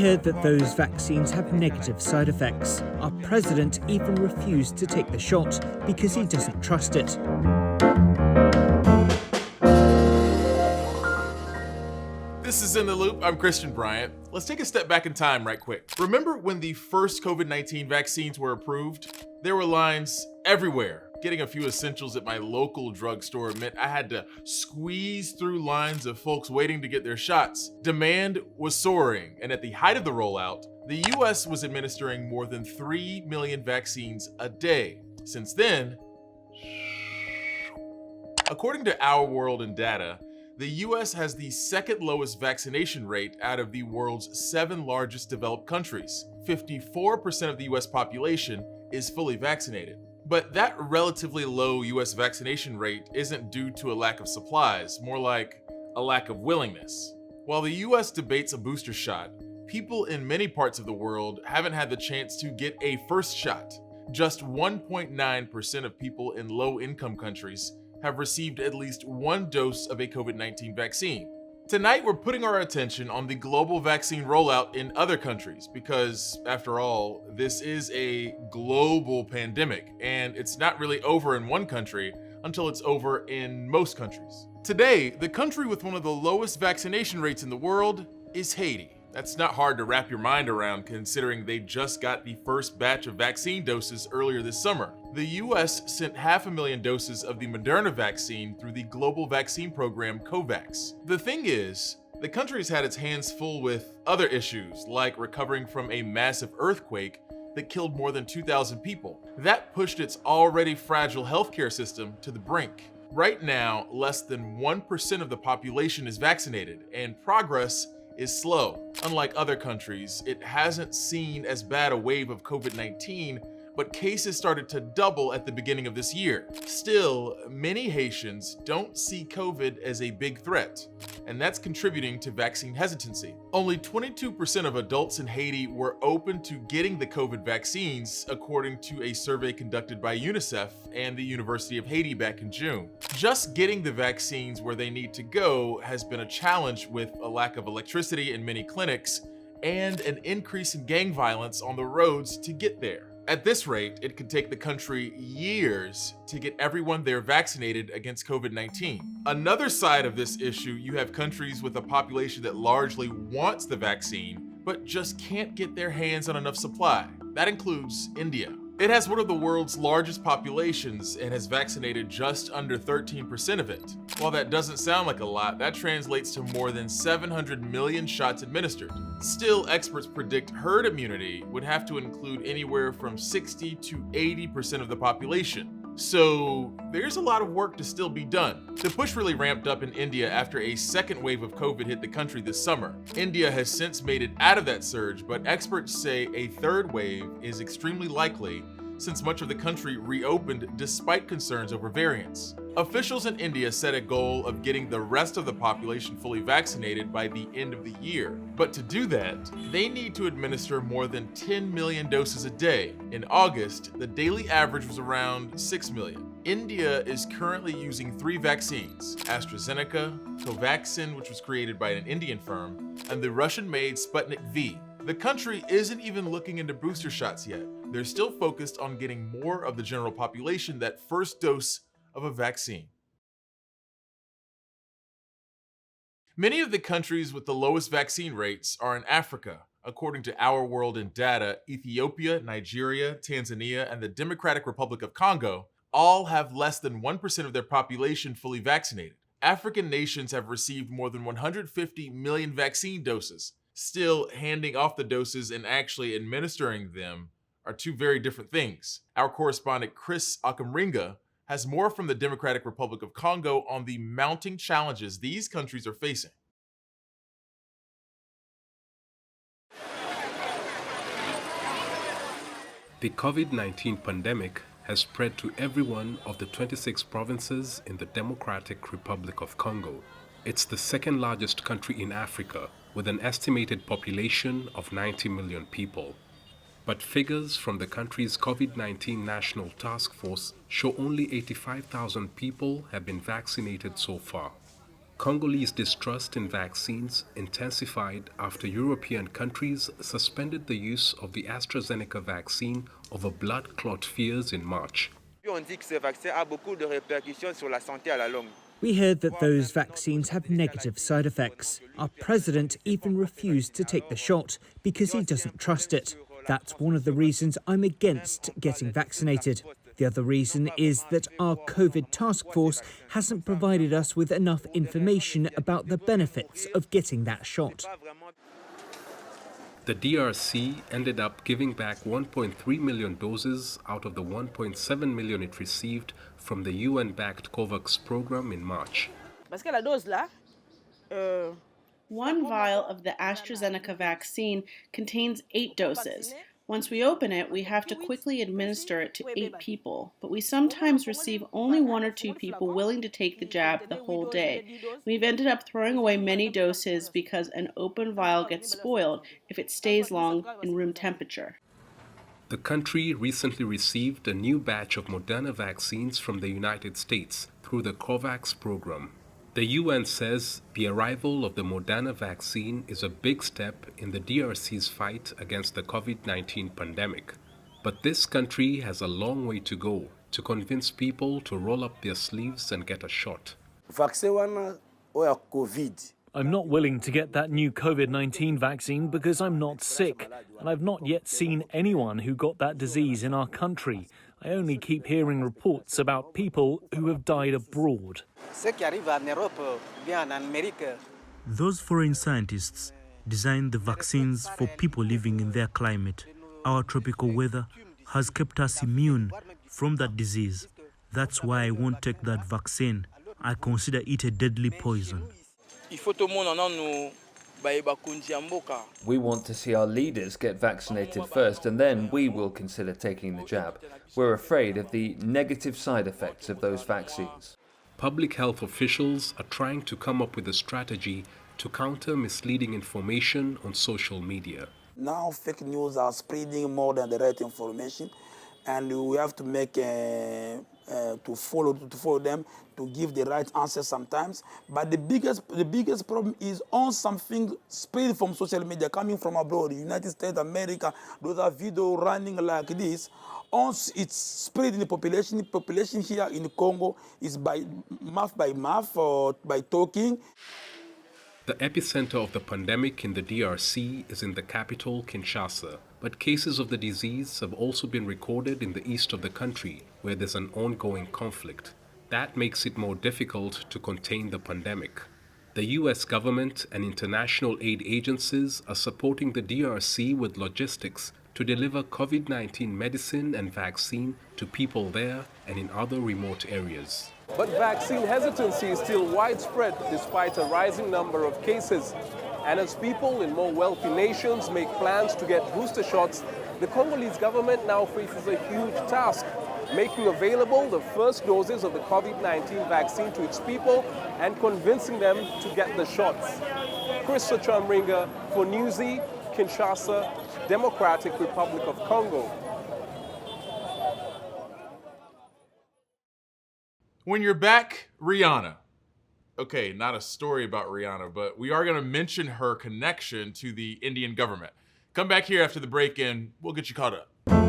heard that those vaccines have negative side effects. Our president even refused to take the shot because he doesn't trust it. This is In the Loop. I'm Christian Bryant. Let's take a step back in time right quick. Remember when the first COVID-19 vaccines were approved? There were lines everywhere. Getting a few essentials at my local drugstore meant I had to squeeze through lines of folks waiting to get their shots. Demand was soaring, and at the height of the rollout, the US was administering more than 3 million vaccines a day. Since then, according to Our World in Data, the US has the second lowest vaccination rate out of the world's 7 largest developed countries. 54% of the US population is fully vaccinated. But that relatively low US vaccination rate isn't due to a lack of supplies, more like a lack of willingness. While the US debates a booster shot, people in many parts of the world haven't had the chance to get a first shot. Just 1.9% of people in low-income countries have received at least one dose of a COVID-19 vaccine. Tonight, we're putting our attention on the global vaccine rollout in other countries because, after all, this is a global pandemic and it's not really over in one country until it's over in most countries. Today, the country with one of the lowest vaccination rates in the world is Haiti. That's not hard to wrap your mind around considering they just got the first batch of vaccine doses earlier this summer. The US sent 500,000 doses of the Moderna vaccine through the global vaccine program COVAX. The thing is, the country's had its hands full with other issues, like recovering from a massive earthquake that killed more than 2,000 people. That pushed its already fragile healthcare system to the brink. Right now, less than 1% of the population is vaccinated, and progress is slow. Unlike other countries, it hasn't seen as bad a wave of COVID-19, but cases started to double at the beginning of this year. Still, many Haitians don't see COVID as a big threat, and that's contributing to vaccine hesitancy. Only 22% of adults in Haiti were open to getting the COVID vaccines, according to a survey conducted by UNICEF and the University of Haiti back in June. Just getting the vaccines where they need to go has been a challenge with a lack of electricity in many clinics and an increase in gang violence on the roads to get there. At this rate, it could take the country years to get everyone there vaccinated against COVID-19. Another side of this issue, you have countries with a population that largely wants the vaccine, but just can't get their hands on enough supply. That includes India. It has one of the world's largest populations and has vaccinated just under 13% of it. While that doesn't sound like a lot, that translates to more than 700 million shots administered. Still, experts predict herd immunity would have to include anywhere from 60 to 80% of the population. So there's a lot of work to still be done. The push really ramped up in India after a second wave of COVID hit the country this summer. India has since made it out of that surge, but experts say a third wave is extremely likely since much of the country reopened despite concerns over variants. Officials in India set a goal of getting the rest of the population fully vaccinated by the end of the year. But to do that, they need to administer more than 10 million doses a day. In August, the daily average was around 6 million. India is currently using 3 vaccines: AstraZeneca, Covaxin, which was created by an Indian firm, and the Russian-made Sputnik V. The country isn't even looking into booster shots yet. They're still focused on getting more of the general population that first dose of a vaccine. Many of the countries with the lowest vaccine rates are in Africa. According to Our World in Data, Ethiopia, Nigeria, Tanzania, and the Democratic Republic of Congo all have less than 1% of their population fully vaccinated. African nations have received more than 150 million vaccine doses. Still, handing off the doses and actually administering them are two very different things. Our correspondent Chris Akamringa has more from the Democratic Republic of Congo on the mounting challenges these countries are facing. The COVID-19 pandemic has spread to every one of the 26 provinces in the Democratic Republic of Congo. It's the second largest country in Africa, with an estimated population of 90 million people. But figures from the country's COVID-19 National Task Force show only 85,000 people have been vaccinated so far. Congolese distrust in vaccines intensified after European countries suspended the use of the AstraZeneca vaccine over blood clot fears in March. We heard that those vaccines have negative side effects. Our president even refused to take the shot because he doesn't trust it. That's one of the reasons I'm against getting vaccinated. The other reason is that our COVID task force hasn't provided us with enough information about the benefits of getting that shot. The DRC ended up giving back 1.3 million doses out of the 1.7 million it received from the UN-backed COVAX program in March. One vial of the AstraZeneca vaccine contains 8 doses. Once we open it, we have to quickly administer it to 8 people, but we sometimes receive only 1 or 2 people willing to take the jab the whole day. We've ended up throwing away many doses because an open vial gets spoiled if it stays long in room temperature. The country recently received a new batch of Moderna vaccines from the United States through the COVAX program. The UN says the arrival of the Moderna vaccine is a big step in the DRC's fight against the COVID-19 pandemic. But this country has a long way to go to convince people to roll up their sleeves and get a shot. I'm not willing to get that new COVID-19 vaccine because I'm not sick, and I've not yet seen anyone who got that disease in our country. I only keep hearing reports about people who have died abroad. Those foreign scientists designed the vaccines for people living in their climate. Our tropical weather has kept us immune from that disease. That's why I won't take that vaccine. I consider it a deadly poison. We want to see our leaders get vaccinated first, and then we will consider taking the jab. We're afraid of the negative side effects of those vaccines. Public health officials are trying to come up with a strategy to counter misleading information on social media. Now fake news are spreading more than the right information, and we have to make to follow them, to give the right answer sometimes. But the biggest problem is on something spread from social media coming from abroad, United States, America. Those are videos running like this. Once it's spread in the population here in Congo is by mouth or by talking. The epicenter of the pandemic in the DRC is in the capital, Kinshasa, but cases of the disease have also been recorded in the east of the country, where there's an ongoing conflict. That makes it more difficult to contain the pandemic. The US government and international aid agencies are supporting the DRC with logistics to deliver COVID-19 medicine and vaccine to people there and in other remote areas. But vaccine hesitancy is still widespread despite a rising number of cases. And as people in more wealthy nations make plans to get booster shots, the Congolese government now faces a huge task, making available the first doses of the COVID-19 vaccine to its people and convincing them to get the shots. Christian Bryant for Newsy, Kinshasa, Democratic Republic of Congo. When you're back, Rihanna. Okay, not a story about Rihanna, but we are going to mention her connection to the Indian government. Come back here after the break and we'll get you caught up.